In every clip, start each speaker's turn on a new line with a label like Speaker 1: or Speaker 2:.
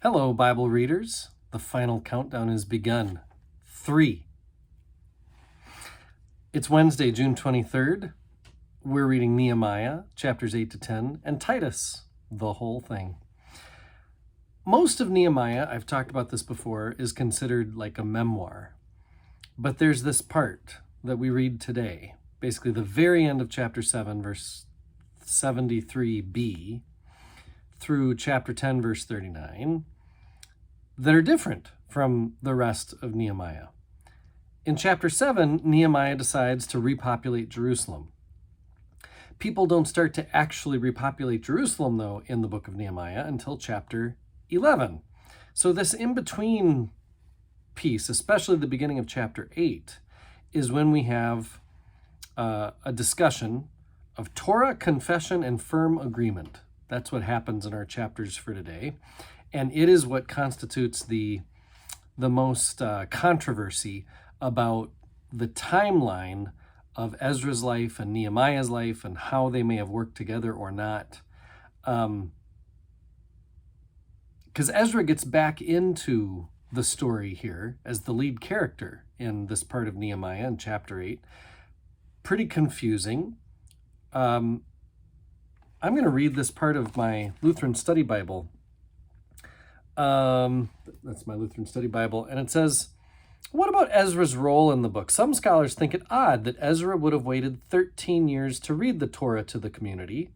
Speaker 1: Hello, Bible readers. The final countdown has begun. 3. It's Wednesday, June 23rd. We're reading Nehemiah, chapters 8 to 10, and Titus, the whole thing. Most of Nehemiah, I've talked about this before, is considered like a memoir. But there's this part that we read today, basically the very end of chapter 7, verse 73b, through chapter 10, verse 39, that are different from the rest of Nehemiah. In chapter 7, Nehemiah decides to repopulate Jerusalem. People don't start to actually repopulate Jerusalem, though, in the book of Nehemiah until chapter 11. So this in-between piece, especially the beginning of chapter 8, is when we have a discussion of Torah, confession, and firm agreement. That's what happens in our chapters for today. And it is what constitutes the most controversy about the timeline of Ezra's life and Nehemiah's life and how they may have worked together or not. Because Ezra gets back into the story here as the lead character in this part of Nehemiah in chapter 8. Pretty confusing. I'm going to read this part of my Lutheran Study Bible. That's my Lutheran Study Bible. And it says, what about Ezra's role in the book? Some scholars think it odd that Ezra would have waited 13 years to read the Torah to the community.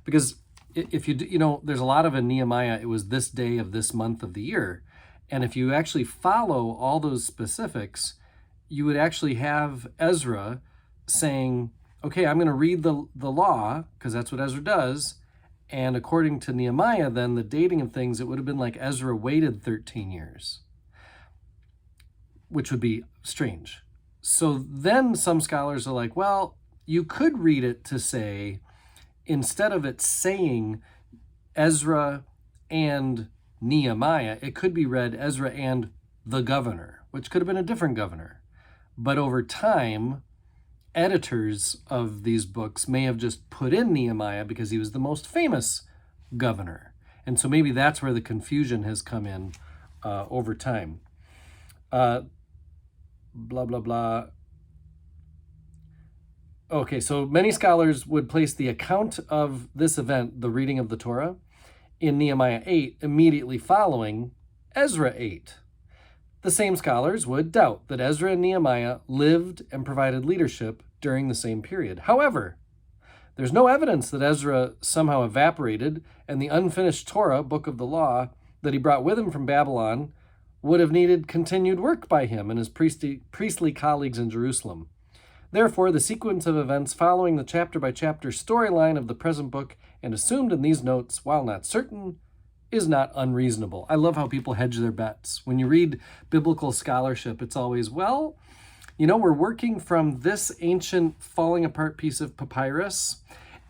Speaker 1: Because if there's a lot of in Nehemiah, it was this day of this month of the year. And if you actually follow all those specifics, you would actually have Ezra saying, okay, I'm going to read the law, because that's what Ezra does. And according to Nehemiah, then, the dating of things, it would have been like Ezra waited 13 years, which would be strange. So then some scholars are like, well, you could read it to say, instead of it saying Ezra and Nehemiah, it could be read Ezra and the governor, which could have been a different governor. But over time, editors of these books may have just put in Nehemiah because he was the most famous governor. And so maybe that's where the confusion has come in over time. Blah, blah, blah. Okay, so many scholars would place the account of this event, the reading of the Torah, in Nehemiah 8 immediately following Ezra 8. The same scholars would doubt that Ezra and Nehemiah lived and provided leadership during the same period. However, there's no evidence that Ezra somehow evaporated and the unfinished Torah, book of the law, that he brought with him from Babylon would have needed continued work by him and his priestly colleagues in Jerusalem. Therefore, the sequence of events following the chapter-by-chapter storyline of the present book and assumed in these notes, while not certain, is not unreasonable. I love how people hedge their bets. When you read biblical scholarship, it's always, well, we're working from this ancient falling apart piece of papyrus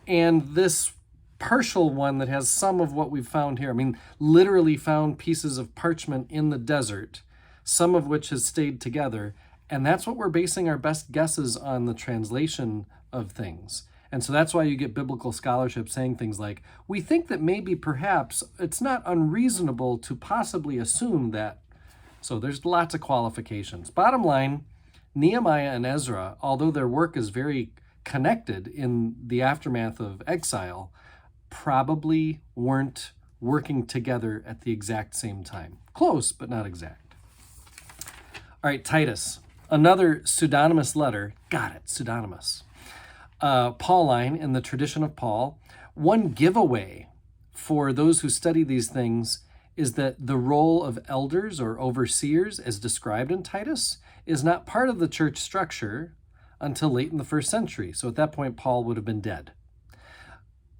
Speaker 1: and this partial one that has some of what we've found here. I mean, literally found pieces of parchment in the desert, some of which has stayed together. And that's what we're basing our best guesses on, the translation of things. And so that's why you get biblical scholarship saying things like, we think that maybe perhaps it's not unreasonable to possibly assume that. So there's lots of qualifications. Bottom line, Nehemiah and Ezra, although their work is very connected in the aftermath of exile, probably weren't working together at the exact same time. Close, but not exact. All right, Titus, another pseudonymous letter. Got it, pseudonymous. Pauline in the tradition of Paul. One giveaway for those who study these things is that the role of elders or overseers, as described in Titus, is not part of the church structure until late in the first century. So at that point, Paul would have been dead.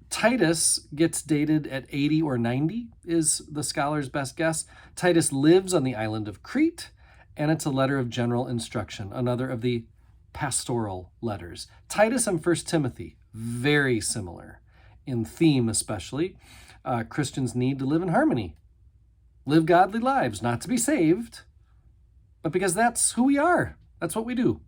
Speaker 1: Titus gets dated at 80 or 90, is the scholar's best guess. Titus lives on the island of Crete, and it's a letter of general instruction, another of the pastoral letters. Titus and 1 Timothy, very similar in theme especially. Christians need to live in harmony, live godly lives, not to be saved, but because that's who we are. That's what we do.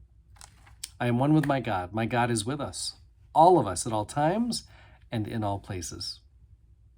Speaker 1: I am one with my God. My God is with us, all of us at all times and in all places.